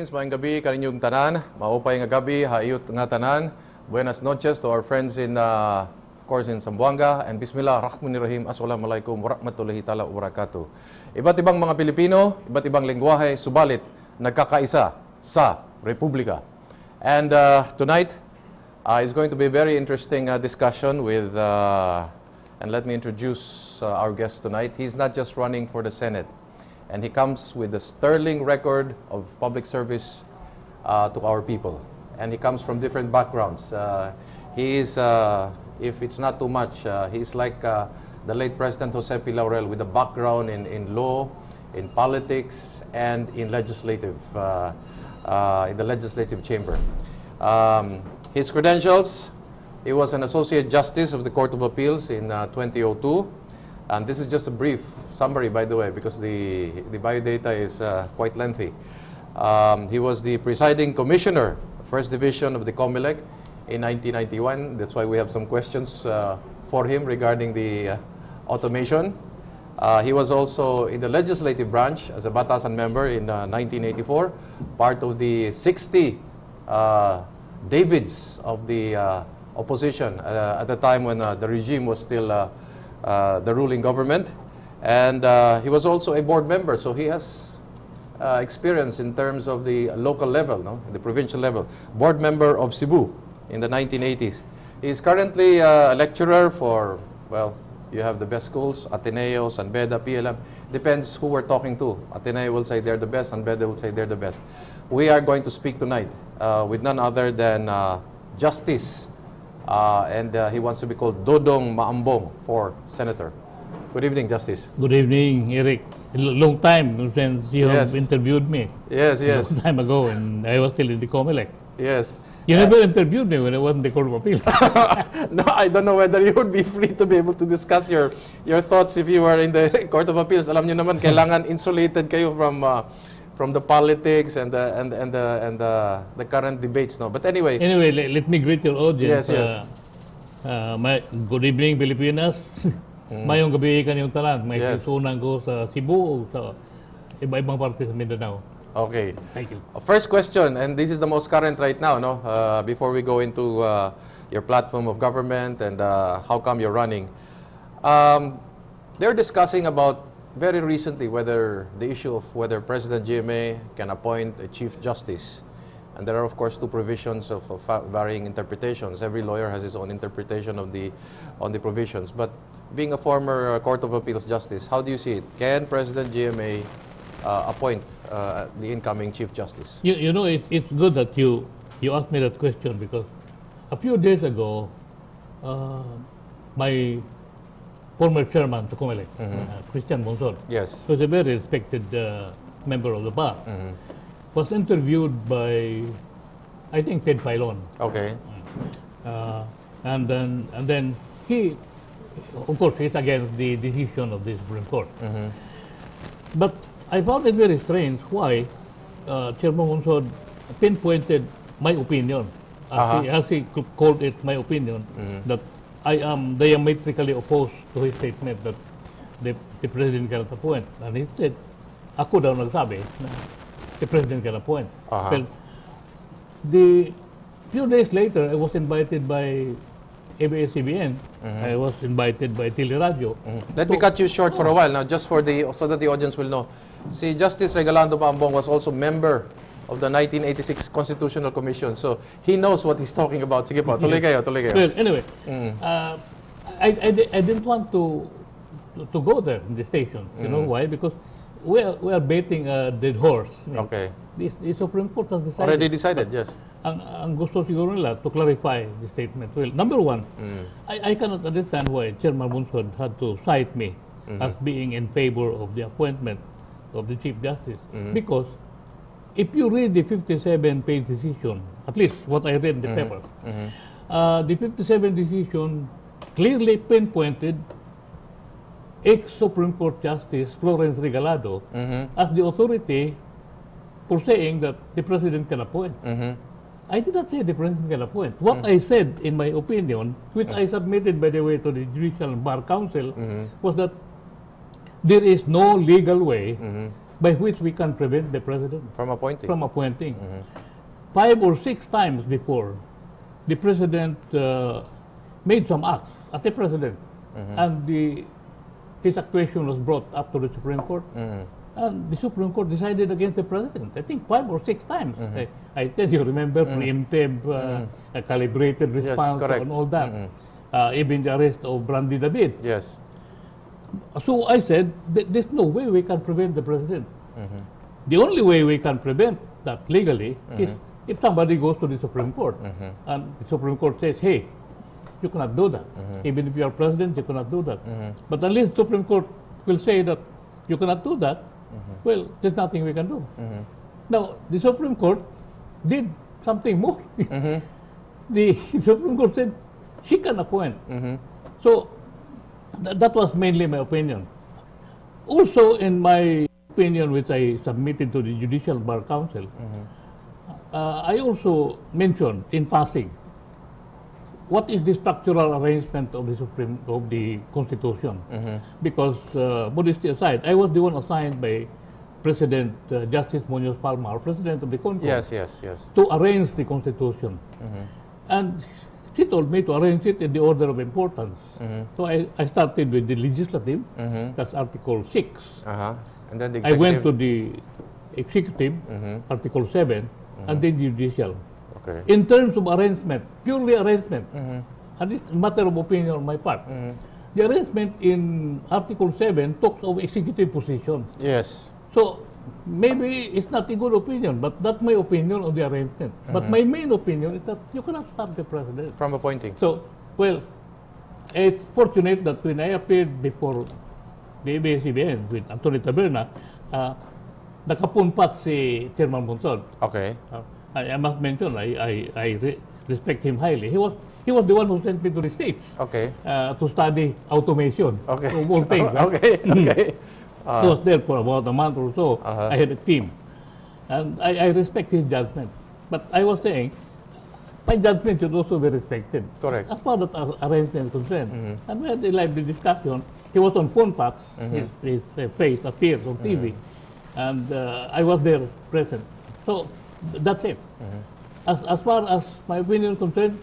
Philippines, maayong gabi kaninyong tanan, maupay nga gabi, hayot nga tanan. Buenas noches to our friends in, of course, in Zamboanga. And Bismillah, Rahmanirrahim, Assalamualaikum, Warahmatullahi Ta'ala Wabarakatuh. Iba't ibang mga Pilipino, iba't ibang lengguwahe, subalit, nagkakaisa sa Republika. And tonight is going to be a very interesting discussion with, and let me introduce our guest tonight. He's not just running for the Senate. And he comes with a sterling record of public service to our people. And he comes from different backgrounds. He is, if it's not too much, he's like the late President Jose P. Laurel with a background in law, in politics, and in legislative, in the legislative chamber. His credentials: he was an Associate Justice of the Court of Appeals in 2002. And this is just a brief summary, by the way, because the biodata is quite lengthy. He was the presiding commissioner, First Division of the COMELEC in 1991. That's why we have some questions for him regarding the automation. He was also in the legislative branch as a Batasan member in 1984, part of the 60 Davids of the opposition at the time when the regime was still the ruling government. And he was also a board member, so he has experience in terms of the local level, the provincial level. Board member of Cebu in the 1980s. He is currently a lecturer for, well, you have the best schools, Ateneo, San Beda, PLM. Depends who we're talking to. Ateneo will say they're the best, San Beda will say they're the best. We are going to speak tonight with none other than Justice, and he wants to be called Dodong Maambong for Senator. Good evening, Justice. Good evening, Eric. Long time since you have interviewed me. Yes, yes. A long time ago, and I was still in the COMELEC. Yes. You never interviewed me when I was in the Court of Appeals. No, I don't know whether you would be free to be able to discuss your thoughts if you were in the Court of Appeals. Alam niyo naman, kailangan insulated kayo from the politics and the current debates, no. But anyway. Anyway, let me greet your audience. Yes, yes. Good evening, Pilipinas. Mayong gabi kanyang tanan. May susunan ko sa Cebu o sa iba-ibang parte sa Mindanao. Okay. Thank you. First question, and this is the most current right now, no? Before we go into your platform of government and how come you're running. They're discussing about very recently whether the issue of whether President GMA can appoint a Chief Justice. And there are, of course, two provisions of varying interpretations. Every lawyer has his own interpretation of on the provisions. But being a former Court of Appeals Justice, how do you see it? Can President GMA appoint the incoming Chief Justice? You know, it's good that you asked me that question, because a few days ago, my former chairman to COMELEC, Christian Bonsor, yes, who is a very respected member of the bar, was interviewed by, I think, Ted Filon. Okay. And then he, of course, he's against the decision of the Supreme Court. But I found it very strange why Chairman Bonsor pinpointed my opinion, as he called it, my opinion, that I am diametrically opposed to his statement that the President cannot appoint. And he said, ako daw nagsabi na the President can appoint. Well, the few days later, I was invited by ABS-CBN. I was invited by Teleradio. Let me cut you short for a while now, just for so that the audience will know. See, Justice Regalado Maambong was also member of the 1986 Constitutional Commission, so he knows what he's talking about. Sige po, tuloy kayo, tuloy kayo. Well, anyway, I didn't want to go there in the station. You know why? Because we are baiting a dead horse. Okay. The Supreme Court has decided. Already decided, yes. Ang gusto siguro nila to clarify the statement. Well, number one, I cannot understand why Chairman Bonsor had to cite me as being in favor of the appointment of the Chief Justice. Because if you read the 57-page decision, at least what I read in the paper, the 57 decision clearly pinpointed ex-Supreme Court Justice Florence Regalado as the authority for saying that the President can appoint. I did not say the President can appoint. What I said in my opinion, which I submitted, by the way, to the Judicial Bar Council, was that there is no legal way by which we can prevent the president From appointing. from appointing. 5 or 6 times before, the president made some acts as a president, and his actuation was brought up to the Supreme Court, and the Supreme Court decided against the president. I think 5 or 6 times. I tell you, remember, preemptive, a calibrated response correct. and all that. Even the arrest of Brandy David. Yes. So I said, there's no way we can prevent the president. The only way we can prevent that legally is if somebody goes to the Supreme Court and the Supreme Court says, hey, you cannot do that. Even if you are president, you cannot do that. But unless the Supreme Court will say that you cannot do that, well, there's nothing we can do. Now, the Supreme Court did something more. The Supreme Court said she can appoint. So that was mainly my opinion. Also, in my opinion, which I submitted to the Judicial Bar Council, I also mentioned in passing what is the structural arrangement of the Constitution. Because, modesty aside, I was the one assigned by President Justice Munoz Palma, or President of the Congress, Yes. to arrange the Constitution. And she told me to arrange it in the order of importance. So I started with the legislative, that's Article 6. And then the I executive. went to the executive, Article 7, and then the judicial. Okay. In terms of arrangement, purely arrangement, and it's a matter of opinion on my part. The arrangement in Article 7 talks of executive position. Yes. So maybe it's not a good opinion, but that's my opinion on the arrangement. But my main opinion is that you cannot stop the president. From appointing. So, well, it's fortunate that when I appeared before the ABS-CBN with Anthony Taberna, nakapunpat si Chairman Bonsod. Okay. I must mention, I respect him highly. He was the one who sent me to the States Okay. to study automation Okay. of all things. Okay. He was there for about a month or so. I had a team. And I respect his judgment. But I was saying, my judgment should also be respected. Correct. As far as arrangement is concerned. And we had a lively discussion. He was on phone packs. His face appears on TV. And I was there present. So that's it. As far as my opinion is concerned,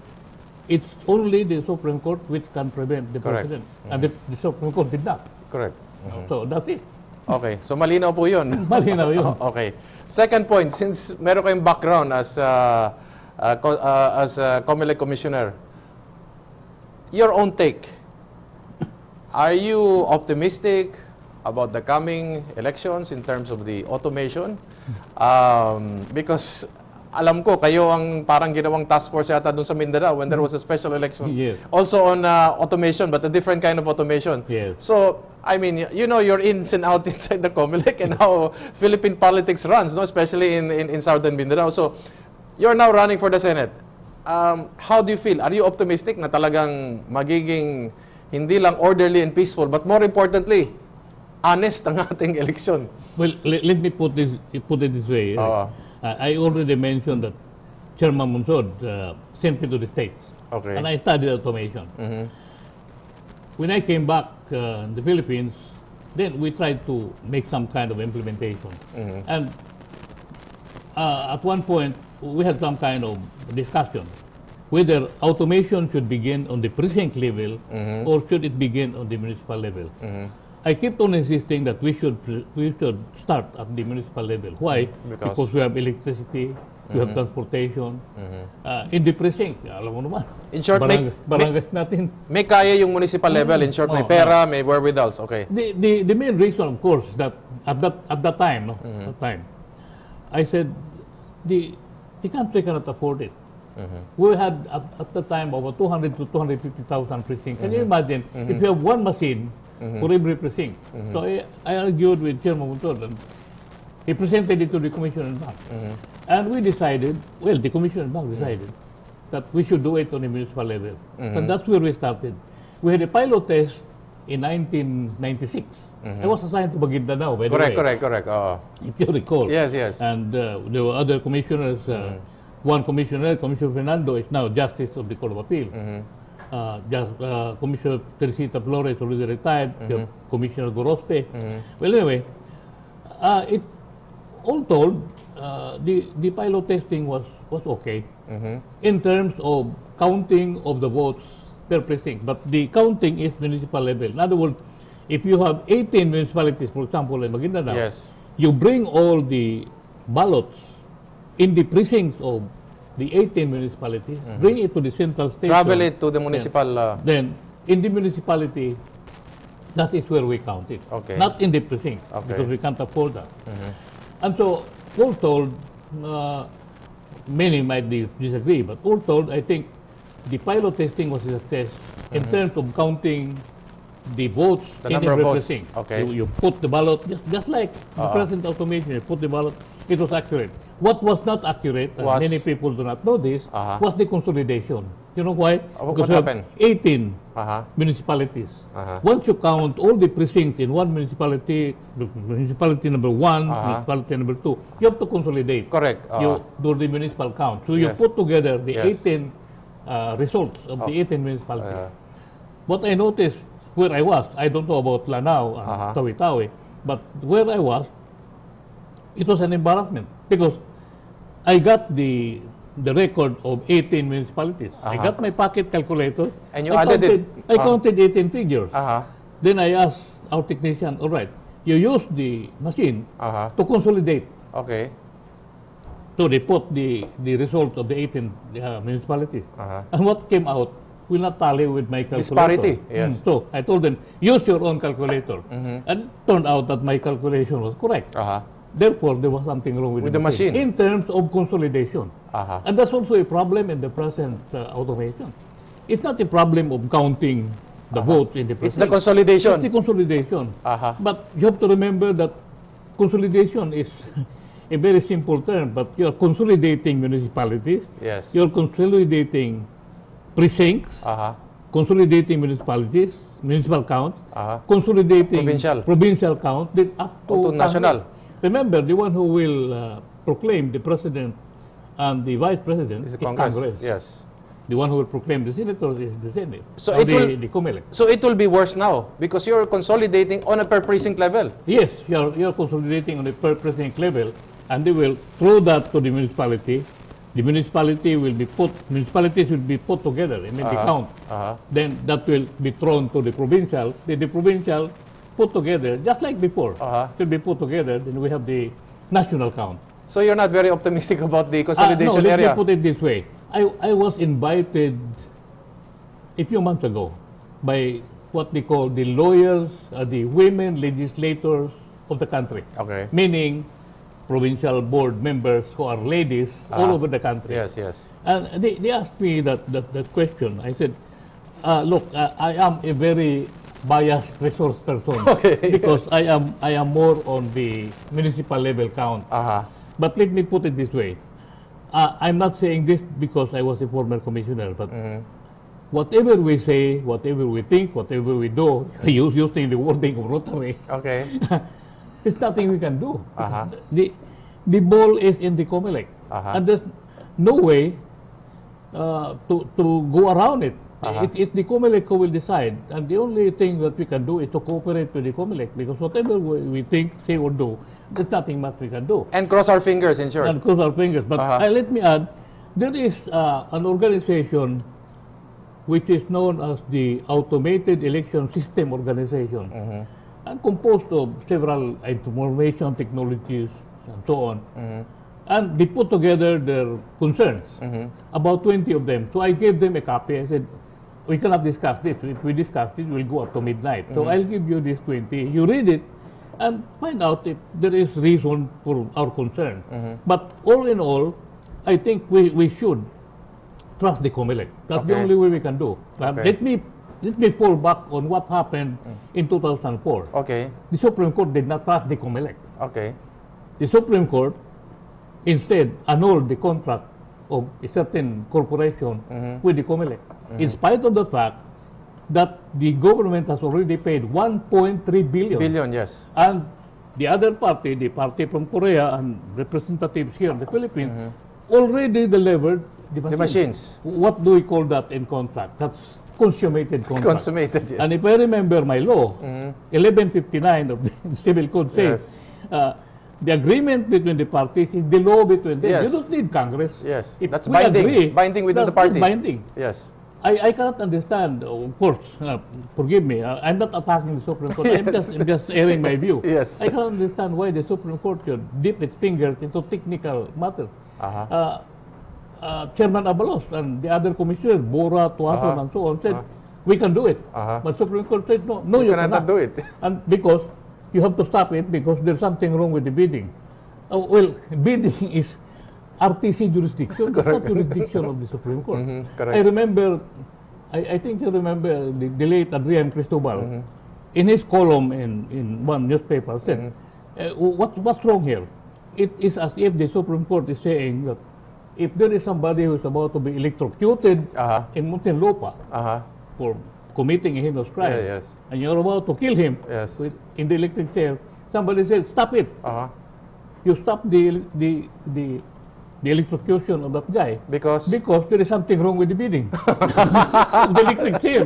it's only the Supreme Court which can prevent the Correct. president. And the Supreme Court did not. Correct. So that's it. Okay. So malinaw po yun. Malinaw yun. Okay. Second point, since meron kayong background as COMELEC Commissioner, your own take. Are you optimistic about the coming elections in terms of the automation? Because alam ko, kayo ang parang ginawang task force yata dun sa Mindanao when there was a special election. Yes. Also on automation, but a different kind of automation. Yes. So, I mean, you know, you're ins and out inside the COMELEC and how Philippine politics runs, no? Especially in Southern Mindanao. So, you're now running for the Senate. How do you feel? Are you optimistic na talagang magiging hindi lang orderly and peaceful, but more importantly, honest ang ating election? Well, let me put it this way. I already mentioned that Chairman Monsod sent me to the States. Okay. And I studied automation. When I came back in the Philippines, then we tried to make some kind of implementation. And at one point, we had some kind of discussion whether automation should begin on the precinct level or should it begin on the municipal level. I kept on insisting that we should start at the municipal level. Why? Because we have electricity, we have transportation. In the precinct, alam mo naman. In short, barangay natin. may kaya yung municipal level. In short, may pera, may wherewithals. Okay. The main reason, of course, that at that time, that time, I said the country cannot afford it. We had at the time over 200 to 250,000 precincts. Can you imagine if you have one machine for every precinct? So I argued with Chairman Monsod, and he presented it to the Commission and Bank. And we decided, well, the Commission and Bank decided that we should do it on the municipal level. And that's where we started. We had a pilot test in 1996. I was assigned to Maguindanao, by the way. Correct. If you recall. Yes. And there were other commissioners. One commissioner, Commissioner Fernando, is now Justice of the Court of Appeal. Commissioner Teresita Flores already retired. Commissioner Gorospe. Well, anyway, It all told, the pilot testing was okay in terms of counting of the votes per precinct. But the counting is municipal level. In other words, if you have 18 municipalities, for example, in Maguindanao, Yes. you bring all the ballots in the precincts of the 18 municipalities, bring it to the central station. Travel it to the municipal... Then, in the municipality, that is where we count it. Okay. Not in the precinct, Okay. because we can't afford that. And so, all told, many might disagree, but all told, I think the pilot testing was a success in terms of counting the votes The in number every of votes. precinct. Okay. You put the ballot, just like the present automation, you put the ballot, it was accurate. What was not accurate, and Was- many people do not know this, was the consolidation. You know why? What Because we have happened? 18 Uh-huh. municipalities. Uh-huh. Once you count all the precincts in one municipality, municipality number 1, municipality number 2, you have to consolidate. Correct. You do the municipal count. So you Yes. put together the Yes. 18 results of the 18 municipalities. Uh, What I noticed where I was, I don't know about Lanao and Tawi-Tawi, but where I was, it was an embarrassment because I got the record of 18 municipalities. I got my pocket calculator. And you added it. I counted 18 figures. Uh-huh. Then I asked our technician, all right, you use the machine Uh-huh. to consolidate. Okay. So they put the results of the 18 municipalities. Uh-huh. And what came out will not tally with my calculator. Disparity, yes. So I told them, use your own calculator. And it turned out that my calculation was correct. Uh-huh. Therefore, there was something wrong with the machine. in terms of consolidation. Uh-huh. And that's also a problem in the present automation. It's not a problem of counting the votes in the It's the precinct. consolidation. It's the consolidation. Uh-huh. But you have to remember that consolidation is a very simple term, but you're consolidating municipalities, Yes. you're consolidating precincts, Uh-huh. consolidating municipalities, municipal count, Uh-huh. consolidating Provincial. count, then up To national. Remember, the one who will proclaim the president and the vice president It's is the Congress. Congress. Yes. The one who will proclaim the senators is the Senate. So or it will- the COMELEC. So it will be worse now because you're consolidating on a per precinct level. Yes, you're consolidating on a per precinct level, and they will throw that to the municipality. The municipalities will be put together, I mean the count. Then that will be thrown to the provincial. The provincial put together, just like before. It will be put together, then we have the national count. So you're not very optimistic about the consolidation no, area. let me put it this way. I was invited a few months ago by what they call the lawyers, the women legislators of the country. Okay. Meaning provincial board members who are ladies all over the country. Yes, yes. And they asked me that question. I said, look, I am a very biased resource person because I am more on the municipal level count. But let me put it this way. I'm not saying this because I was a former commissioner, but whatever we say, whatever we think, whatever we do, using the wording of Rotary, Okay. there's nothing we can do. The ball is in the COMELEC. And there's no way to go around it. It's the COMELEC who will decide. And the only thing that we can do is to cooperate with the COMELEC because whatever we think, say, or do, there's nothing much we can do. And cross our fingers, in short. And cross our fingers. But let me add, there is an organization which is known as the Automated Election System Organization, and composed of several information technologies and so on. And they put together their concerns, about 20 of them. So I gave them a copy. I said, we cannot discuss this. If we discuss this, we'll go up to midnight. So I'll give you these 20. You read it and find out if there is reason for our concern. But all in all, I think we should trust the COMELEC. That's the only way we can do. Let me fall back on what happened in 2004. Okay. The Supreme Court did not trust the COMELEC. Okay. The Supreme Court instead annulled the contract of a certain corporation with the COMELEC, in spite of the fact that the government has already paid 1.3 billion. Billion, yes. And the other party, the party from Korea and representatives here in the Philippines, already delivered the machines. What do we call that in contract? That's consummated contract. Consummated, yes. And if I remember my law, 1159 of the Civil Code says, the agreement between the parties is the law between them. Yes. You don't need Congress. Yes. If That's we binding. agree, Binding within the that's parties. binding. Yes. I cannot understand, of course, forgive me, I'm not attacking the Supreme Court, Yes. I'm just airing my view. Yes. I cannot understand why the Supreme Court should dip its fingers into technical matters. Chairman Abalos and the other commissioners, Bora, Tuason, and so on, said, we can do it. But Supreme Court said, no, you cannot do it. And because you have to stop it because there's something wrong with the bidding. Well, bidding is RTC jurisdiction, it's not jurisdiction of the Supreme Court. I remember, I think you remember the late Adrian Cristobal, in his column in one newspaper, said, what's wrong here? It is as if the Supreme Court is saying that if there is somebody who is about to be electrocuted in Muntinlupa for committing a heinous crime, and you're about to kill him in the electric chair, somebody says, stop it. You stop the electrocution of that guy because there is something wrong with the bidding. The electric chair.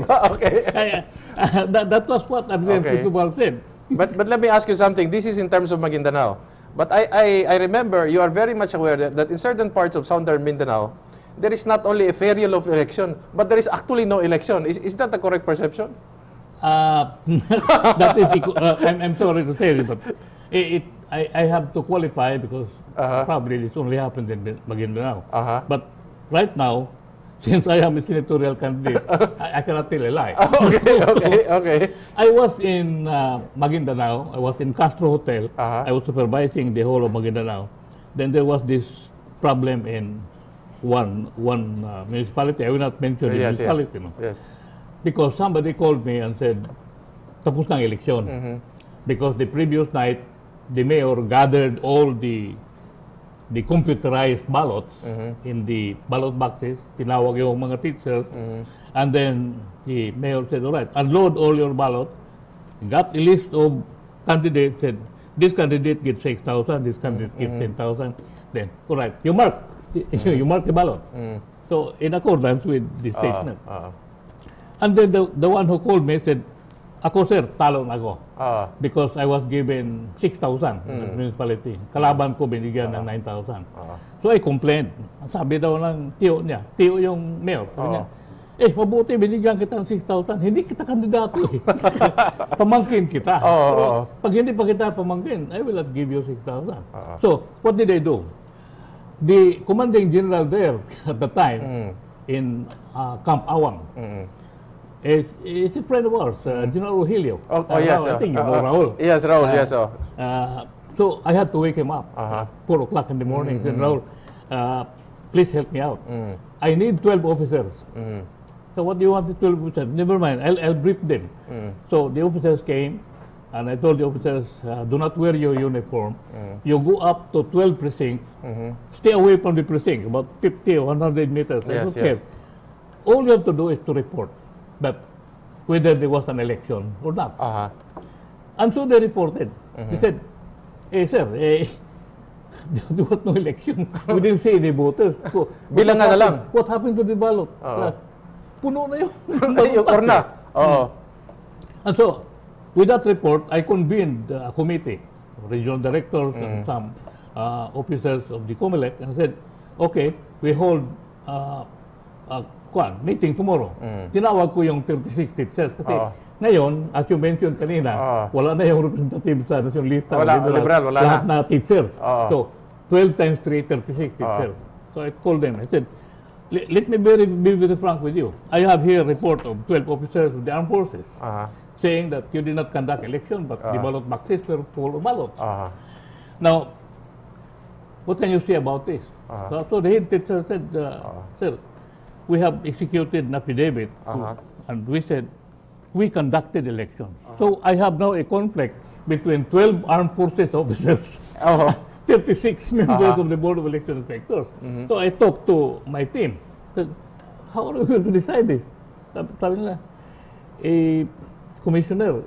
That was what Adrian Cristobal said. But let me ask you something. This is in terms of Maguindanao. But I remember you are very much aware that in certain parts of southern Mindanao, there is not only a ferial of election, but there is actually no election. Is that the correct perception? That is, I'm sorry to say this, but I have to qualify because probably this only happened in Maguindanao. But right now, since I am a senatorial candidate, I cannot tell a lie. Okay. I was in Maguindanao. I was in Castro Hotel. I was supervising the whole of Maguindanao. Then there was this problem in one municipality. I will not mention the municipality. No? Because somebody called me and said, tapos ng eleksyon. Because the previous night, the mayor gathered all the computerized ballots in the ballot boxes, tinawag yung mga teachers, and then the mayor said, all right, unload all your ballots, got a list of candidates, said, this candidate gets 6,000, this candidate gets 10,000, then, all right, you mark the ballot. So, in accordance with the statement. And then the one who called me said, ako sir, talon ako. Because I was given 6,000 in the municipality. Kalaban ko binigyan ng 9,000. So I complained. Sabi daw ng tiyo niya, tiyo yung mayor. Sabi niya, mabuti binigyan kita ng 6,000. Hindi kita kandidato eh. Pamangkin kita. Pero pag hindi pa kita pamangkin, I will not give you 6,000. So, what did I do? The commanding general there at the time in Camp Awang, is a friend of ours, General Rogelio. I think you know Raul. Yes, Raul, yes. So I had to wake him up 4 o'clock in the morning. Said, Raul, please help me out. I need 12 officers. So what do you want the 12 officers? Never mind, I'll brief them. So the officers came, and I told the officers, do not wear your uniform. You go up to 12 precincts. Stay away from the precinct, about 50 or 100 meters. I don't care. All you have to do is to report that whether there was an election or not. And so they reported. They said, sir, there was no election. We didn't see any voters. So, bilangan na lang. What happened to the ballot? Puno na yung yung urna. And so, with that report, I convened a committee, regional directors and some officers of the COMELEC, and said, okay, we hold meeting tomorrow. Tinawag ko yung 36 teachers kasi ngayon, as you mentioned kanina, wala na yung representative sa nasyong lista. Liberal, wala lahat na teachers. So, 12 times 3, 36 teachers. So I called them. I said, let me be very frank with you. I have here a report of 12 officers of the armed forces saying that you did not conduct election, but the ballot boxes were full of ballots. Now, what can you say about this? So the head teacher said, sir, we have executed an affidavit, and we said, we conducted elections. So I have now a conflict between 12 armed forces officers, 36 members of the Board of Election Inspectors. So I talked to my team. Said, how are we going to decide this? Sabi nila, commissioner,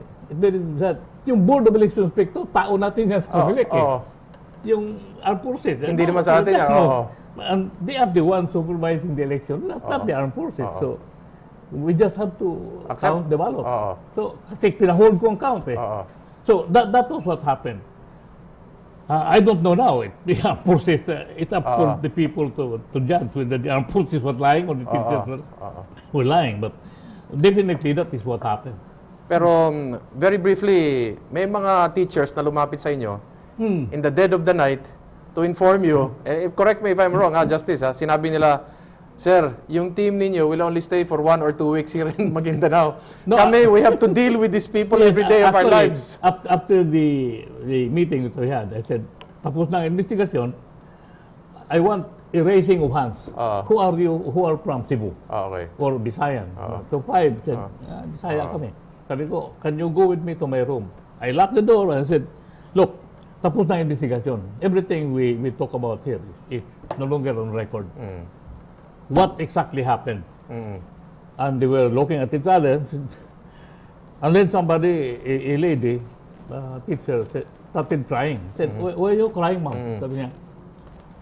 yung Board of Election Inspectors, tao natin yan sa Comelec yung armed forces. Hindi naman sa atin yan. And they are the ones supervising the election, not the armed forces. So, we just have to count the ballot. So, kasi pinahold ko ang count eh. So, that was what happened. I don't know now. The armed forces, it's up to the people to judge whether the armed forces were lying or the teachers were lying. But definitely that is what happened. Pero very briefly, may mga teachers na lumapit sa inyo in the dead of the night to inform you, correct me if I'm wrong, Justice, sinabi nila, Sir, yung team ninyo will only stay for 1 or 2 weeks here in Maguindanao. No, Kami, we have to deal with these people yes, every day of our actually, lives. After the meeting that we had, I said, tapos na ang investigation, I want erasing of hands. Who are you? Who are from Cebu? Okay. Or Bisayan? So 5 said, Bisaya kami. Sabi ko, can you go with me to my room? I locked the door and I said, look, tapos na ang investigation. Everything we talk about here is no longer on record. What exactly happened? And they were looking at each other. And then somebody, a lady, teacher, started crying. Said, why are you crying, ma'am? Sabi niya,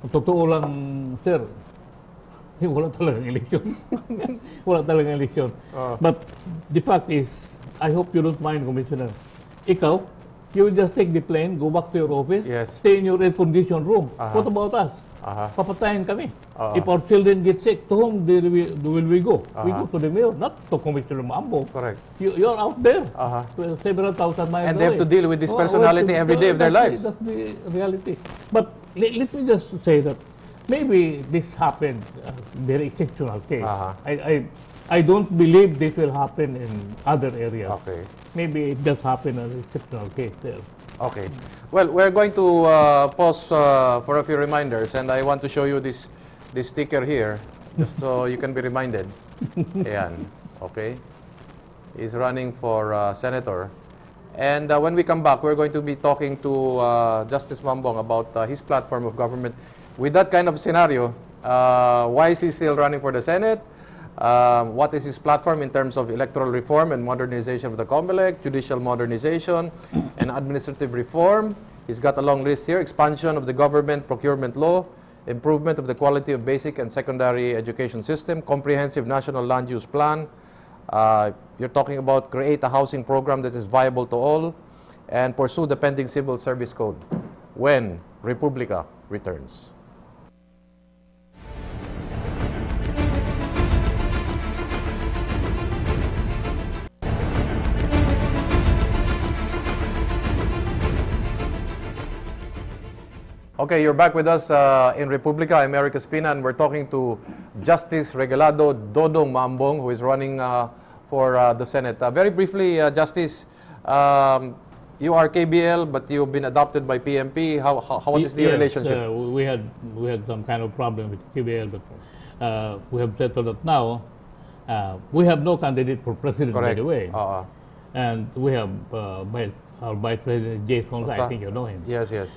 totoo lang, sir, wala talagang eleksyon. Wala talagang eleksyon. But the fact is, I hope you don't mind, Commissioner. Ikaw, you will just take the plane, go back to your office, stay in your air-conditioned room. What about us? Papatayin kami. If our children get sick, to whom will we go? We go to the mayor, not to Commissioner Maambong. Correct. You're out there, several thousand miles And they have to deal with this personality every day of their lives. That's the reality. But let me just say that maybe this happened, very exceptional case. I don't believe this will happen in other areas. Okay. Maybe it just happened an exceptional case there. Okay. Well, we're going to pause for a few reminders, and I want to show you this sticker here, just so you can be reminded. Ayan. Okay. He's running for senator. And when we come back, we're going to be talking to Justice Maambong about his platform of government. With that kind of scenario, why is he still running for the Senate? What is his platform in terms of electoral reform and modernization of the COMELEC, judicial modernization, and administrative reform? He's got a long list here. Expansion of the government procurement law, improvement of the quality of basic and secondary education system, comprehensive national land use plan. You're talking about create a housing program that is viable to all, and pursue the pending civil service code. When Republika returns. Okay, you're back with us in Republika. I'm Erik Espina, and we're talking to Justice Regalado Maambong, who is running for the Senate. Very briefly, Justice, you are KBL, but you've been adopted by PMP. What is the relationship? We had some kind of problem with KBL, but we have settled it now. We have no candidate for president, Correct. by the way. And we have our Vice President Jay Sonsa, I think you know him. Yes, yes.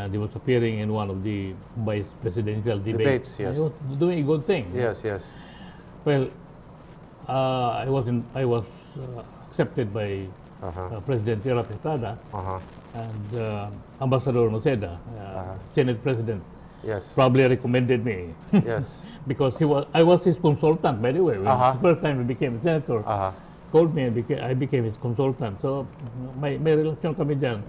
He was appearing in one of the vice presidential debates. Yes. He was doing a good thing. Yes, yes. Well, I was accepted by President Erik Espina and Ambassador Noceda, Senate President. Yes. Probably recommended me. Yes. Because I was his consultant, by the way. The first time he became a senator, called me and I became his consultant. So may relasyon kami dyan.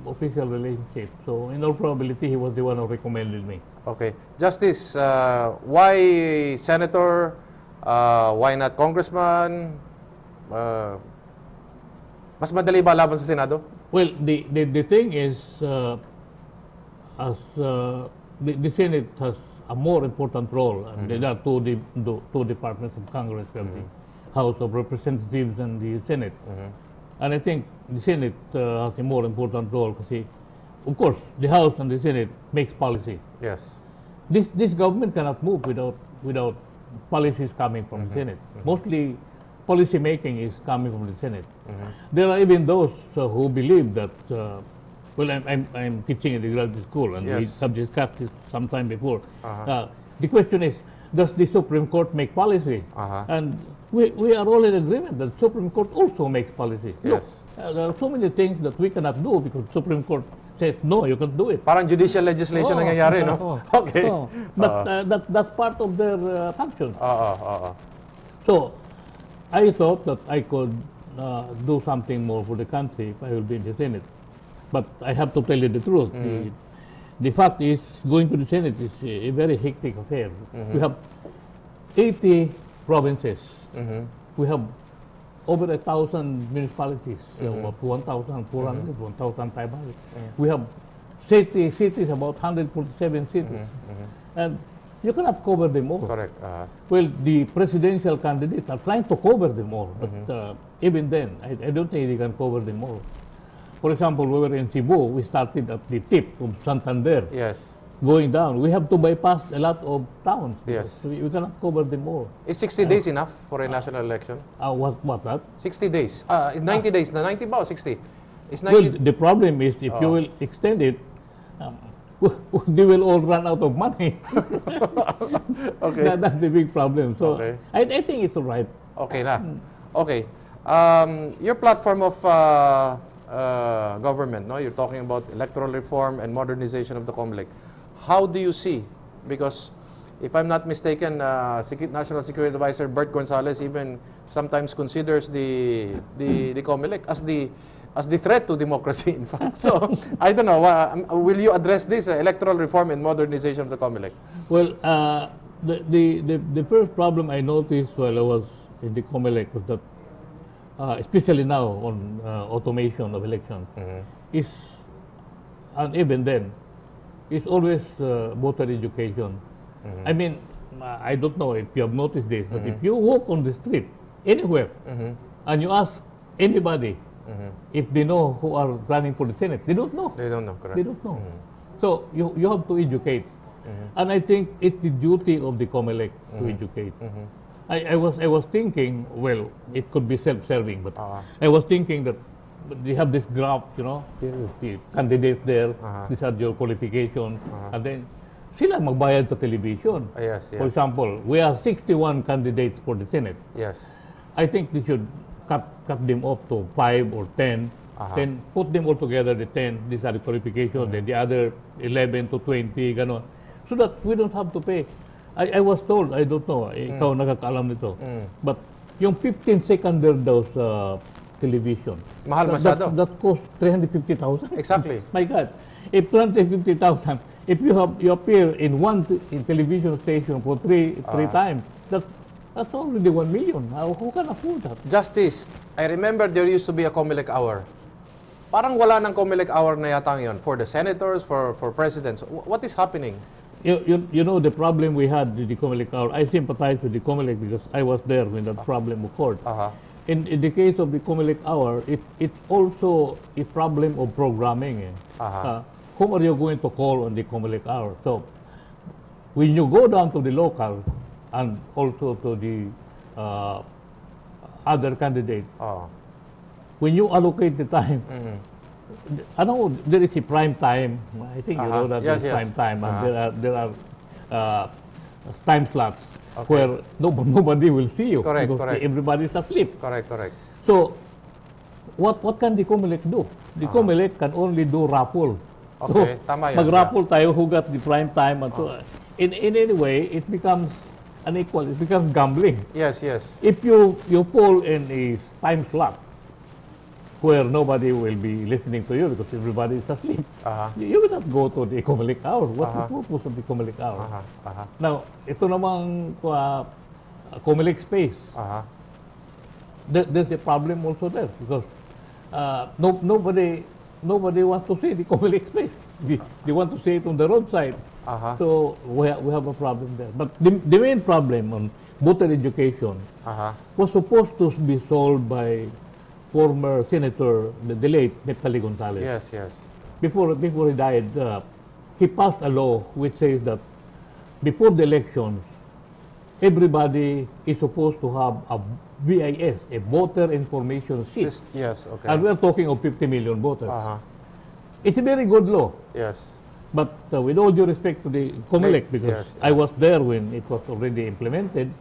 Official relationship. So, in all probability, he was the one who recommended me. Okay. Justice, why senator? Why not congressman? Mas madali ba laban sa Senado? Well, the thing is, the Senate has a more important role. And there are two departments of Congress, the House of Representatives and the Senate. And I think the Senate has a more important role because, of course, the House and the Senate makes policy. Yes. This government cannot move without policies coming from the Senate. Mostly, policy making is coming from the Senate. There are even those who believe that. Well, I'm teaching in the graduate school, and we have discussed this sometime before. The question is, does the Supreme Court make policy? And we are all in agreement that the Supreme Court also makes policy. Yes. Look, there are so many things that we cannot do because the Supreme Court says, no, you can't do it. Parang judicial legislation nangyayari, no? Okay. But that's part of their function. So, I thought that I could do something more for the country if I will be in the Senate. But I have to tell you the truth. The fact is, going to the Senate is a very hectic affair. We have 80 provinces. We have over 1,000 municipalities, about 1,400, 1,500. We have cities, about 147 cities. And you cannot cover them all. Correct. Well, the presidential candidates are trying to cover them all, but even then, I don't think they can cover them all. For example, we were in Cebu, we started at the tip of Santander. Yes. Going down, we have to bypass a lot of towns. Yes. We cannot cover them all. Is 60 days enough for a national election? What that? 60 days. 90 days. 90 ba o 60? It's 90. Well, the problem is if you will extend it, they will all run out of money. Okay. That's the big problem. So Okay. I think it's all right. Okay na. Okay. Your platform of government, no? You're talking about electoral reform and modernization of the COMELEC. How do you see? Because if I'm not mistaken, National Security Advisor Bert Gonzales even sometimes considers the COMELEC as the threat to democracy, in fact. So, I don't know, will you address this, electoral reform and modernization of the COMELEC? Well, the first problem I noticed while I was in the COMELEC was that, especially now on automation of elections, is, and even then, is always voter education. I mean, I don't know if you have noticed this, but if you walk on the street, anywhere, and you ask anybody, if they know who are running for the Senate, they don't know. They don't know, correct. They don't know. So you have to educate. And I think it's the duty of the COMELEC to educate. I was thinking, well, it could be self-serving, but I was thinking that they have this graph, you know, the candidates there, these are your qualifications, and then sila magbayad sa television. Yes, yes. For example, we have 61 candidates for the Senate. Yes. I think they should cut them off to 5 or 10, then put them all together, the 10, these are the qualifications, then the other 11 to 20, ganon. So that we don't have to pay. I was told, I don't know, ikaw nakakaalam nito, but yung 15-second daw sa television, Mahal masyado. that costs 350,000. Exactly. My God, if 350,000, if you appear in one television station for three times, that's already 1 million. Who can afford that? Justice, I remember there used to be a COMELEC hour. Parang wala ng COMELEC hour na yata ngayon for the senators, for presidents. What is happening? You know the problem we had with the COMELEC hour. I sympathize with the COMELEC because I was there when that problem occurred. In the case of the COMELEC hour, it's also a problem of programming. Whom are you going to call on the COMELEC hour? So when you go down to the local and also to the other candidates, when you allocate the time, I know there is a prime time. I think you know that Yes, there's yes. prime time, and there are time slots where nobody will see you. Correct, because correct. everybody's asleep. Correct, correct. So, what can the COMELEC do? The COMELEC can only do raffle. Okay, tama yan. Mag-raffle tayo who got the prime time. And so, in any way, it becomes unequal. It becomes gambling. Yes, yes. If you fall in a time slot where nobody will be listening to you because everybody is asleep, you will not go to the COMELEC hour. What's the purpose of the COMELEC hour? Now, ito namang COMELEC space. There's a problem also there because nobody wants to see the COMELEC space. They want to see it on the roadside. So we have a problem there. But the main problem on voter education was supposed to be solved by former Senator, the late Neptali Gonzales. Yes, yes. Before he died, he passed a law which says that before the elections, everybody is supposed to have a VIS, a voter information sheet. Yes, okay. And we're talking of 50 million voters. It's a very good law. Yes. But with all due respect to the COMELEC, because Yes, I was there when it was already implemented,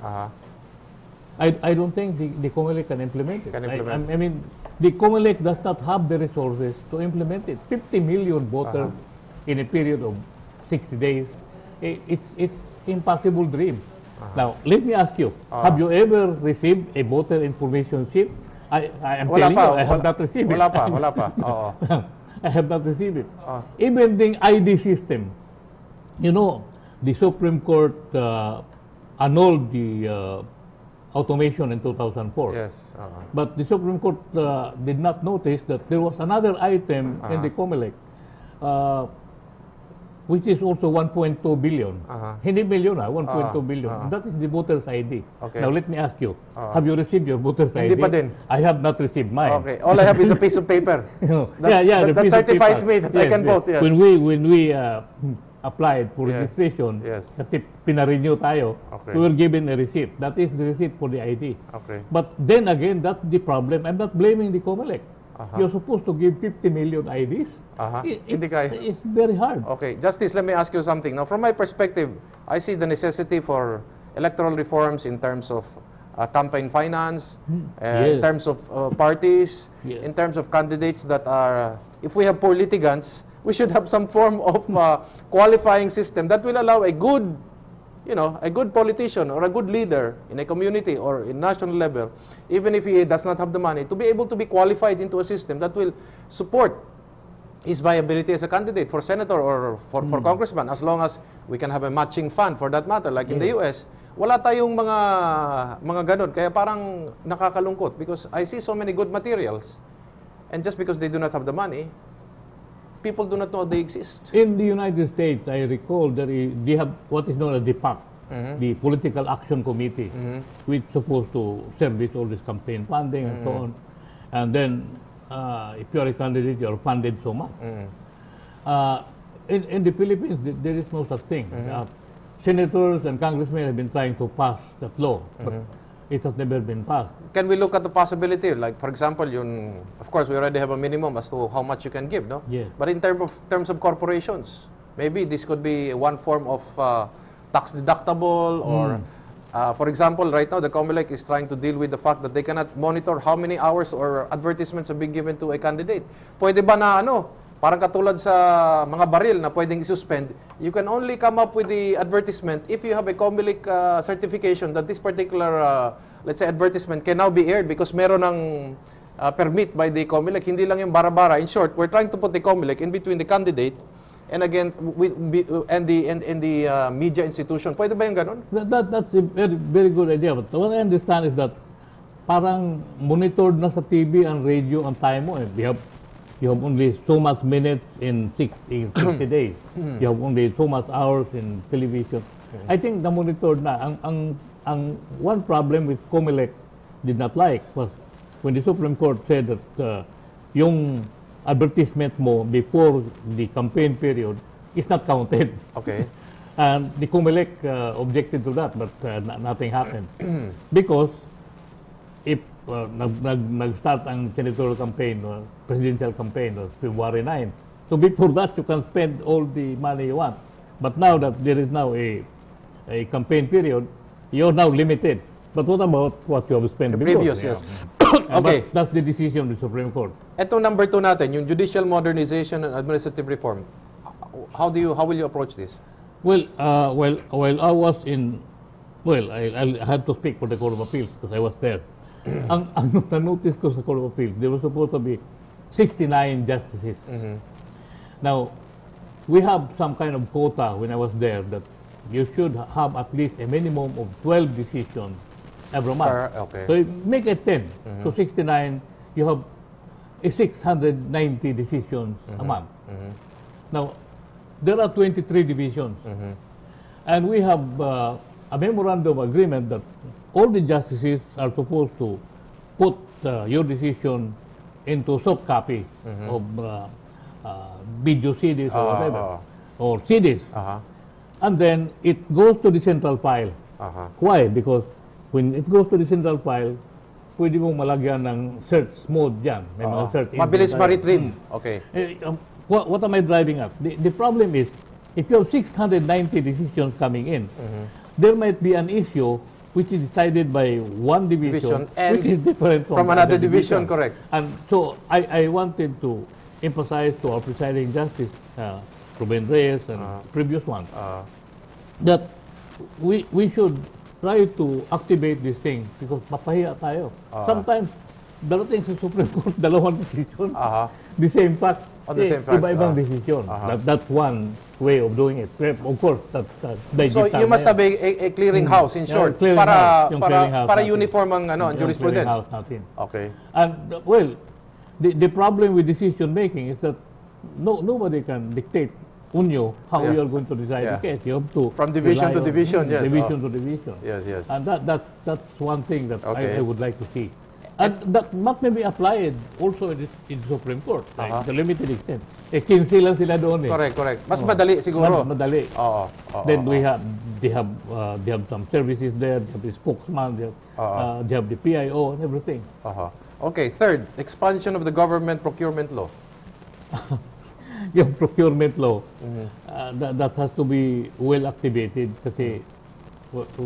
I don't think the COMELEC can implement it. I mean, the COMELEC does not have the resources to implement it. 50 million voters in a period of 60 days, it's impossible dream. Now, let me ask you, have you ever received a voter information sheet? I am telling you, I have not received it. Wala pa. Oo. I have not received it. Even the ID system, you know, the Supreme Court annulled the automation in 2004. Yes. But the Supreme Court did not notice that there was another item in the COMELEC, which is also 1.2 billion. Hindi million, 1.2 billion. That is the voter's ID. Okay. Now, let me ask you, have you received your voter's ID? Hindi pa din. I have not received mine. Okay. All I have is a piece of paper. That certifies me that I can vote. Yes. When we applied for Yes. registration, Yes. kasi pinarenew tayo, Okay. we were given a receipt. That is the receipt for the ID. Okay. But then again, that's the problem. I'm not blaming the COMELEC. You're supposed to give 50 million IDs. Hindi kaya. It's very hard. Okay. Justice, let me ask you something. Now, from my perspective, I see the necessity for electoral reforms in terms of campaign finance, in Yes. terms of parties, Yes. in terms of candidates that are, if we have poor litigants, we should have some form of qualifying system that will allow a good, a good politician or a good leader in a community or in national level, even if he does not have the money, to be able to be qualified into a system that will support his viability as a candidate for senator or for congressman, as long as we can have a matching fund for that matter, like in the US. Wala tayong mga ganun. Kaya parang nakakalungkot because I see so many good materials, and just because they do not have the money, people do not know they exist. In the United States, I recall that they have what is known as the PAC, the Political Action Committee, which is supposed to service all this campaign funding and so on. And then, if you are a candidate, you are funded so much. In the Philippines, there is no such thing. Senators and congressmen have been trying to pass that law, but it has never been passed. Can we look at the possibility? Like, for example, of course, we already have a minimum as to how much you can give, no? Yes. But in terms of corporations, maybe this could be one form of tax deductible or, for example, right now, the COMELEC is trying to deal with the fact that they cannot monitor how many hours or advertisements have been given to a candidate. Pwede ba na parang katulad sa mga baril na pwedeng isuspend, you can only come up with the advertisement if you have a COMELEC certification that this particular, let's say, advertisement can now be aired because meron ng permit by the COMELEC. Hindi lang yung bara-bara. In short, we're trying to put the COMELEC in between the candidate and again, and the media institution. Pwede ba yung ganun? That's a very, very good idea. But what I understand is that parang monitored na sa TV and radio ang time mo. You have only so much minutes in 60 days. You have only so much hours in television. I think the monitored na. Ang one problem with COMELEC did not like was when the Supreme Court said that yung advertisement mo before the campaign period is not counted. Okay. And the COMELEC objected to that, but nothing happened. Because if nag-start ang senatorial campaign or presidential campaign on February 9. So before that, you can spend all the money you want. But now that there is now a campaign period, you're now limited. But what about what you have spent before? Previous, yes. Okay. But that's the decision of the Supreme Court. Ito number 2 natin, yung judicial modernization and administrative reform. How will you approach this? Well, while I was in, I had to speak for the Court of Appeals because I was there. ang na-notice ko sa Court of Appeals, there was supposed to be 69 justices. Now, we have some kind of quota when I was there that you should have at least a minimum of 12 decisions every month. Okay. So make it 10. So 69, you have a 690 decisions a month. Now, there are 23 divisions. And we have a memorandum agreement that all the justices are supposed to put your decision into soft copy of video CDs or whatever, or CDs. And then it goes to the central file. Why? Because when it goes to the central file, pwede mong malagyan ng search mode dyan. May mga search Mabilis ma-retrieve. Okay. What am I driving at? The problem is, if you have 690 decisions coming in, there might be an issue which is decided by one division and which is different from another division. Correct. And so I wanted to emphasize to our presiding justice, Ruben Reyes and previous ones, that we should try to activate this thing because mapahiya tayo. Sometimes darating sa Supreme Court, dalawang decision. Aha. The same facts. On the same facts, Iba-ibang decision. That's one way of doing it. Of course, so you must have a clearing house, in short, clearing house. Yung clearing house para natin. uniform ang Yung jurisprudence. clearing house natin. Okay. And, well, the problem with decision making is that nobody can dictate on you how you are going to decide the case. You have to from division to division, yes. Division to division. Yes. And that's one thing that I would like to see. And that may be applied also in the Supreme Court, like, to a limited extent. 15 lang sila doon eh. Correct. Mas madali siguro. Madali. Then they have some services there, they have the spokesman, they have the PIO and everything. Okay, third, expansion of the government procurement law. Yung procurement law, that has to be well activated kasi,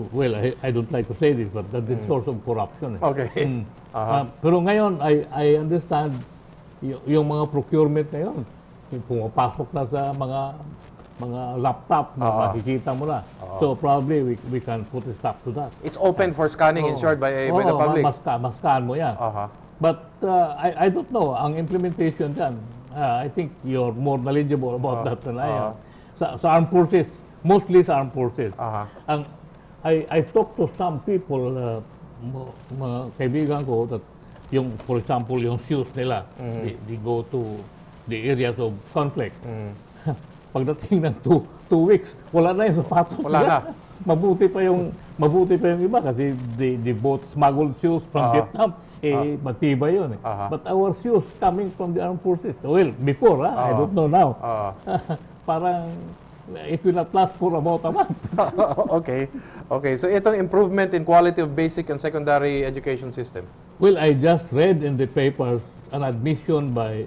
well, I don't like to say this, but that's the source of corruption. Okay. Pero ngayon, I understand yung mga procurement na yun, pumapasok na sa mga laptop na makikita mo na. So probably we can put a stop to that. It's open for scanning, insured by the public. Mas-scan mo yan. But I don't know, ang implementation dyan, I think you're more knowledgeable about that than I am. Sa armed forces, mostly sa armed forces. I talked to some people, mga kaibigan ko, that for example, yung shoes nila, they go to the areas of conflict. Pagdating ng 2 weeks, wala na yung sapatos. Wala na. Mabuti pa yung iba kasi they bought smuggled shoes from Vietnam. Matibay yun eh. But our shoes coming from the armed forces, well, before, I don't know now. Parang it will not last for about a month. Okay. So itong improvement in quality of basic and secondary education system. Well, I just read in the papers an admission by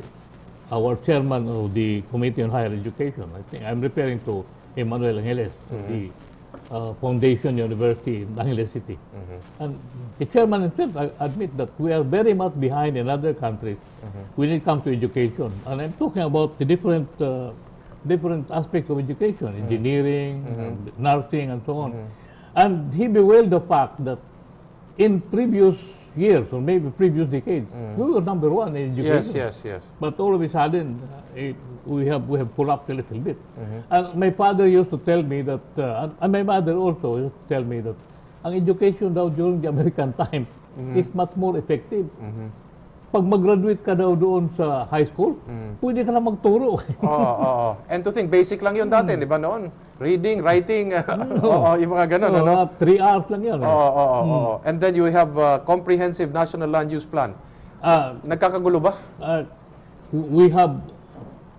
our chairman of the Committee on Higher Education. I think I'm referring to Emmanuel Angeles, the Foundation University in Angeles City. And the chairman himself admit that we are very much behind in other countries when it comes to education. And I'm talking about the different aspects of education, engineering, nursing, and so on. And he bewailed the fact that in previous years, or maybe previous decades, we were number one in education. Yes. But all of a sudden, we have collapsed a little bit. And my father used to tell me that, and my mother also used to tell me that, ang education daw during the American time is much more effective. Pag mag-graduate ka daw doon sa high school, pwede ka na magturo. And to think, basic lang yun dati, di ba noon? Reading, writing, yung mga ganun, ano? 3 hours lang yun. And then you have comprehensive national land use plan. Nagkakagulo ba? We have,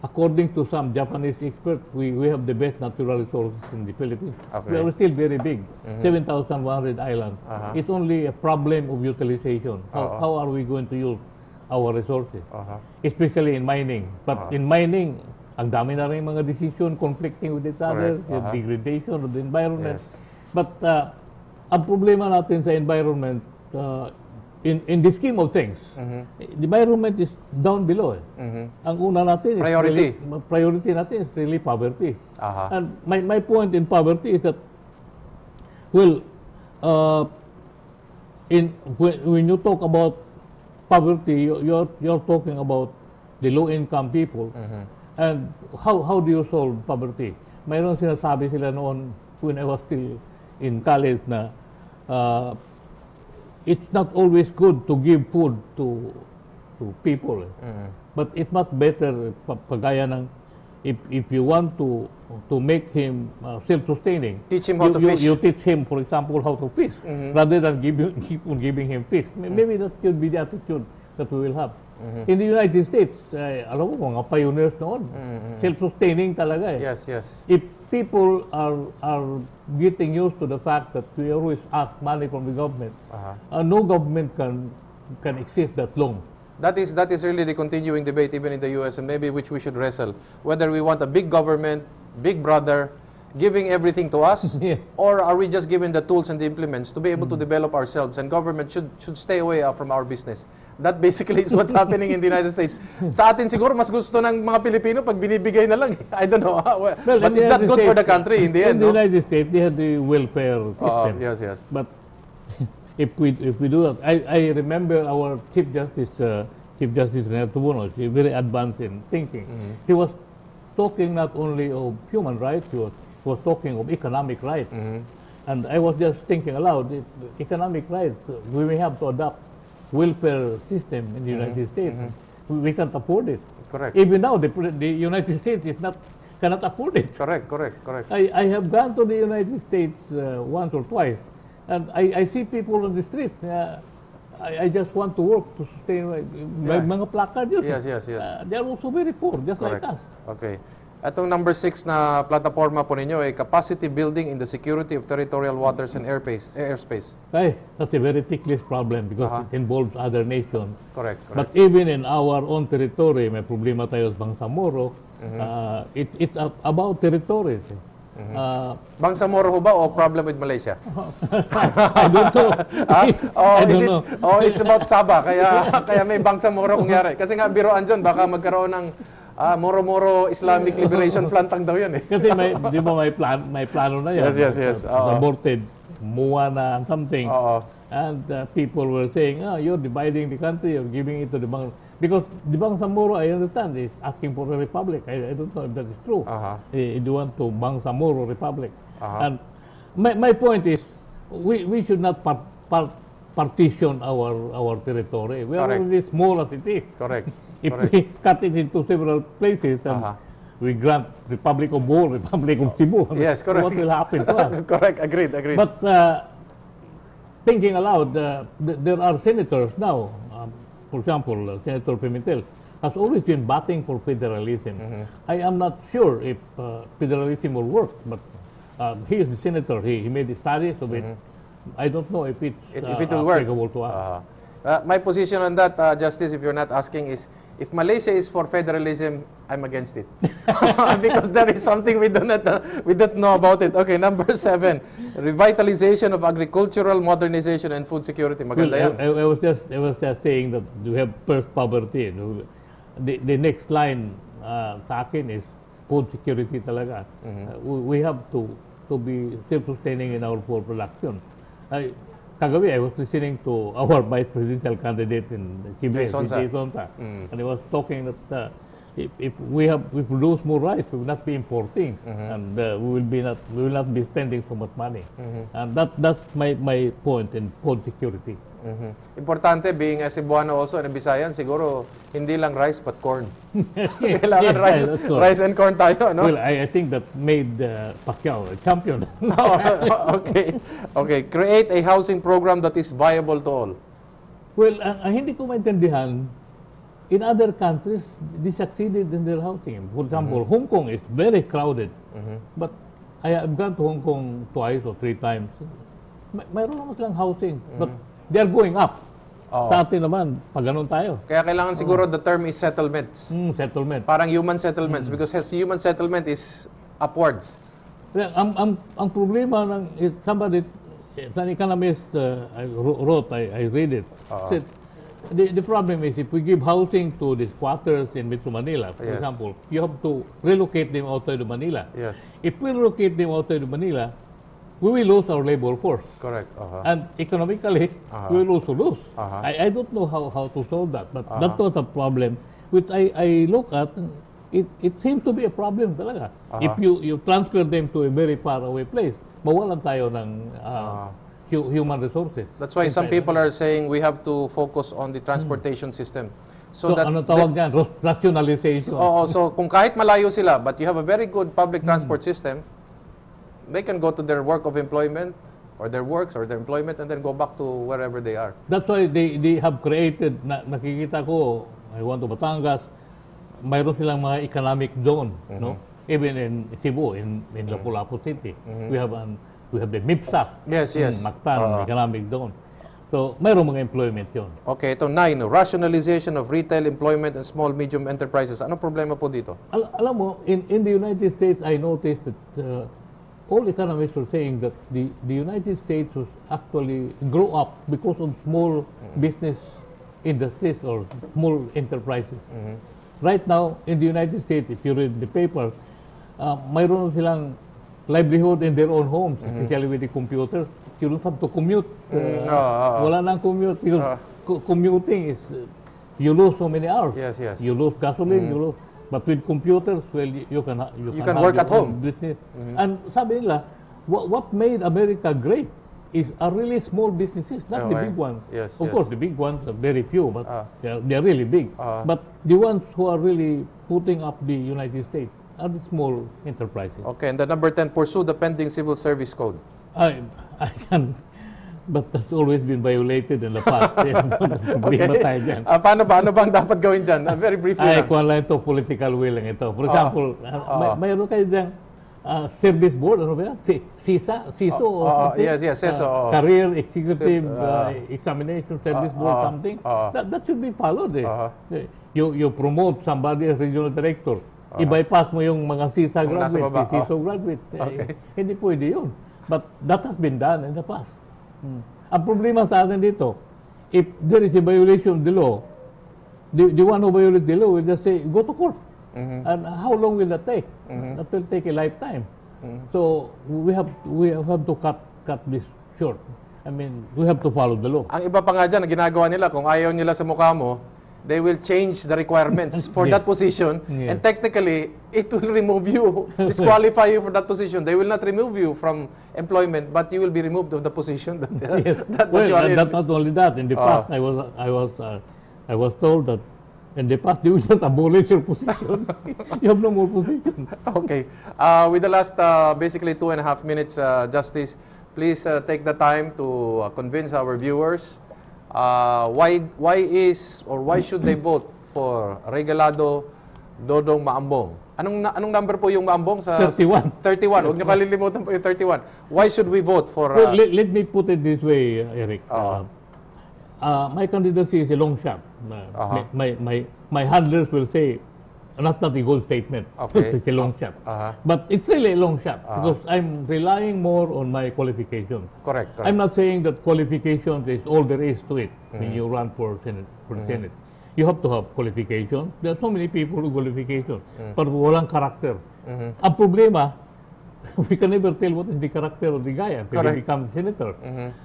according to some Japanese experts, we have the best natural resources in the Philippines. We are still very big, 7,100 islands. It's only a problem of utilization. How are we going to use our resources? Especially in mining. But in mining, ang dami na rin mga decision conflicting with each other, the degradation of the environment. But ang problema natin sa environment, in the scheme of things, the environment is down below. Ang una natin is priority natin is really poverty. And my point in poverty is that, well, when you talk about poverty, you're talking about the low-income people. And how do you solve poverty? Mayroon sinasabi sila noon when I was still in college na it's not always good to give food to people. But it's much better pagaya ng if you want to make him self-sustaining. Teach him how to fish. You teach him, for example, how to fish rather than keep on giving him fish. Maybe that should be the attitude that we will have. In the United States, alam mo, mga pioneers noon, self-sustaining talaga eh. Yes. If people are getting used to the fact that we always ask money from the government, no government can exist that long. That is really the continuing debate even in the U.S. and maybe which we should wrestle. Whether we want a big government, big brother, giving everything to us, or are we just given the tools and the implements to be able to develop ourselves, and government should stay away from our business. That basically is what's happening in the United States. Sa atin siguro mas gusto ng mga Pilipino pag binibigay na lang. I don't know. But it's not good for the country in the end. In the United States, they had the welfare system. Yes. But if we do that, I remember our Chief Justice Regalado, he very advanced in thinking. He was talking not only of human rights, he was talking of economic rights. And I was just thinking aloud, economic rights, we may have to adopt welfare system in the United States. We can't afford it. Correct. Even now, the United States cannot afford it. Correct. I have gone to the United States once or twice, and I see people on the street. I just want to work to sustain my mga placard yun. Yes. They are also very poor, just like us. Okay. Atong number 6 na plataforma po ninyo ay capacity building in the security of territorial waters and airspace. That's a very ticklish problem because it involves other nations. Correct. But even in our own territory, may problema tayo sa Bangsamoro. It's about territories. Bangsamoro ho ba o problem with Malaysia? I don't know. I don't know. It's about Sabah, kaya may Bangsamoro kungyari. Kasi nga biroan dyan, baka magkaroon ng Moro-Moro Islamic Liberation Front ang daw yan eh. Kasi di ba may plano na yan. Yes. Aborted, MUA na and something. And people were saying, you're dividing the country, you're giving it to the Bang. Because the Bangsamoro, I understand, is asking for a republic. I don't know if that is true. They want to Bangsamoro Republic. And my point is, we should not partition our territory. We are already small as it is. Correct. If we cut it into several places and we grant Republic of Bohol, Republic of Cebu, yes, correct. What will happen to us? Correct, agreed. But thinking aloud, there are senators now, for example, Senator Pimentel has always been batting for federalism. I am not sure if federalism will work, but he is the senator. He made the studies of it. I don't know if it will applicable to us. My position on that, Justice, if you're not asking, is if Malaysia is for federalism, I'm against it. Because there is something we don't know about it. Okay, number 7, revitalization of agricultural modernization and food security. Maganda yan. I was just saying that we have first poverty. The next line sa akin is food security talaga. We have to be self-sustaining in our food production. Kagabi, I was listening to our vice presidential candidate in Chile, Sonsa, and he was talking that if we produce more rice, we will not be importing, and we will not be spending so much money, and that's my point in food security. Importante, being a Cebuano also and a Bisayan, siguro hindi lang rice but corn. Kailangan rice and corn tayo, no? Well, I think that made Pacquiao a champion. Okay. Create a housing program that is viable to all. Well, ang hindi ko maintindihan, in other countries, they succeeded in their housing. For example, Hong Kong is very crowded, but I have gone to Hong Kong twice or 3 times. Mayroon naman silang housing, but they are going up. Sa atin naman, pag ganun tayo. Kaya kailangan siguro the term is settlements. Settlement. Parang human settlements because human settlement is upwards. Ang problema ng somebody, an economist wrote, I read it, said, the problem is if we give housing to the squatters in Metro Manila, for example, you have to relocate them outside of Manila. Yes. If we relocate them outside of Manila, we will lose our labor force. Correct. And economically, we will also lose. I don't know how to solve that, but that's not a problem which I look at. It seems to be a problem talaga. If you transfer them to a very far away place, mawalan tayo ng human resources. That's why some people are saying we have to focus on the transportation system. So that ano tawag diyan? Rationalization. So kung kahit malayo sila, but you have a very good public transport system, they can go to their work of employment or their works or their employment and then go back to wherever they are. That's why they have created, nakikita ko, I want to Batangas, mayroon silang mga economic zone, no? Even in Cebu, in Lapu-Lapu City, we have the MIPSA, Mactan, economic zone. So, mayroon mga employment yun. Okay, ito 9, rationalization of retail employment and small medium enterprises. Anong problema po dito? Alam mo, in the United States, I noticed that all economists are saying that the United States was actually grew up because of small business industries or small enterprises. Right now, in the United States, if you read the paper, mayroon silang livelihood in their own homes, especially with the computers. you don't have to commute. Wala nang commute. Because commuting is, you lose so many hours. Yes, yes. You lose gasoline, you lose. But with computers, well, you can have work your at home. own business. And sabi nila, what made America great is are really small businesses, not the big ones. Yes, of course, the big ones are very few, but they're really big. But the ones who are really putting up the United States are the small enterprises. Okay, and the number 10, pursue the pending civil service code. I can, but that's always been violated in the past. Problema tayo dyan. Paano bang dapat gawin dyan? Very briefly Ay, lang. kung lang ito, political will lang ito. For example, mayroon kayo dyan, service board, ano ba yan? CISO or something? Yes, CISO. Career Executive Examination Service Board, something. That should be followed. You promote somebody as regional director. I-bypass mo yung mga CISA graduate, CISO graduate. Hindi pwede yun. But that has been done in the past. Ang problema sa atin dito, if there is a violation of the law, the one who violates the law will just say, go to court. And how long will that take? That will take a lifetime. So we have to cut this short. I mean, we have to follow the law. Ang iba pa nga dyan, ang ginagawa nila, kung ayaw nila sa mukha mo, they will change the requirements for that position, and technically, it will remove you, disqualify you for that position. They will not remove you from employment, but you will be removed of the position that you are in. Not only that. In the past, I was told that in the past, they will just abolish your position. You have no more position. Okay. With the last, basically 2.5 minutes, Justice, please take the time to convince our viewers why should they vote for Regalado Maambong? Anong number po yung Maambong sa 31? 31. Huwag niyo kalilimutan po yung 31. Why should we vote for Well, let me put it this way, Eric. My candidacy is a long shot. My handlers will say, not a good statement. Okay. It's a long shot. But it's really a long shot because I'm relying more on my qualification. Correct. I'm not saying that qualification is all there is to it when you run for Senate. Senate. You have to have qualification. There are so many people with qualification, but walang karakter. Ang problema, we can never tell what is the character of the guy until he becomes a senator.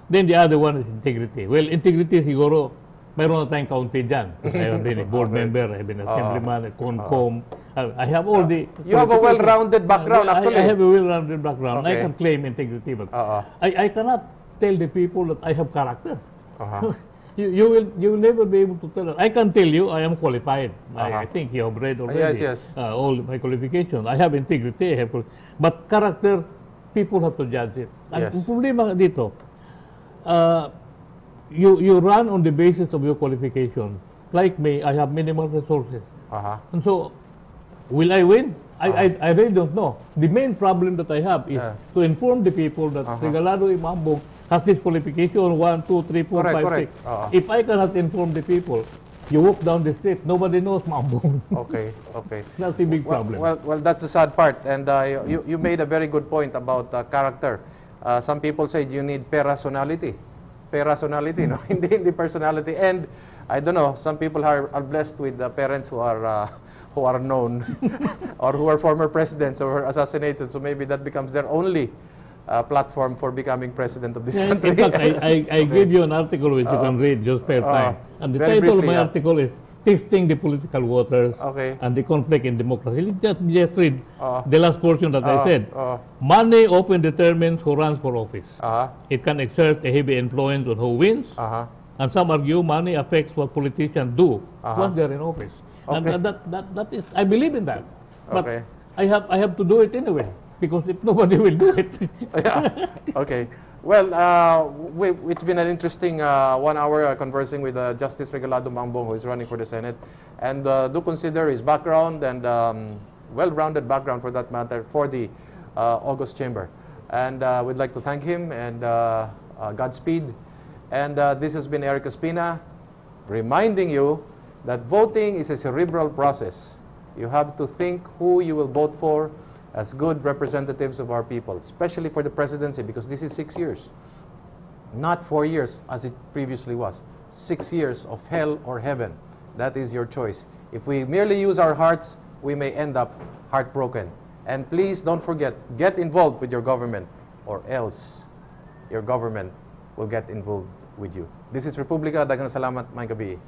Then the other one is integrity. Well, integrity siguro, mayroon na tayong kaunti dyan. I have been a board member, I have been an assemblyman, a concom. I have all the... You have a well-rounded background, actually. I have a well-rounded background. I can claim integrity, but I cannot tell the people that I have character. You will never be able to tell. I can tell you I am qualified. I think you have read already all my qualifications. I have integrity, but character, people have to judge it. Ang problema dito, you run on the basis of your qualification. Like me, I have minimal resources. And so, will I win? I really don't know. The main problem that I have is to inform the people that Regalado Maambong has this qualification 1, 2, 3, 4, 5, 6. If I cannot inform the people, you walk down the street, nobody knows Maambong. Okay. That's the big problem. Well, that's the sad part. And you made a very good point about character. Some people say you need personality. No? Hindi personality. And I don't know, some people are blessed with parents who are known or who are former presidents or assassinated. So maybe that becomes their only platform for becoming president of this country. In fact, I gave you an article which you can read, just spare time. And the title of my article is Testing the Political Waters and the Conflict in Democracy. Just read the last portion that I said. Money often determines who runs for office. It can exert a heavy influence on who wins. And some argue money affects what politicians do once they're in office. And that is, I believe in that. But I have to do it anyway. Because if nobody will do it. Okay. Well, it's been an interesting 1 hour conversing with Justice Regalado Maambong, who is running for the Senate. And do consider his background and well-rounded background, for that matter, for the August Chamber. And we'd like to thank him and Godspeed. And this has been Erik Espina, reminding you that voting is a cerebral process. You have to think who you will vote for as good representatives of our people, especially for the presidency, because this is 6 years. Not 4 years, as it previously was. 6 years of hell or heaven. That is your choice. If we merely use our hearts, we may end up heartbroken. And please don't forget, get involved with your government, or else your government will get involved with you. This is Republika. Daghang salamat, may gabi.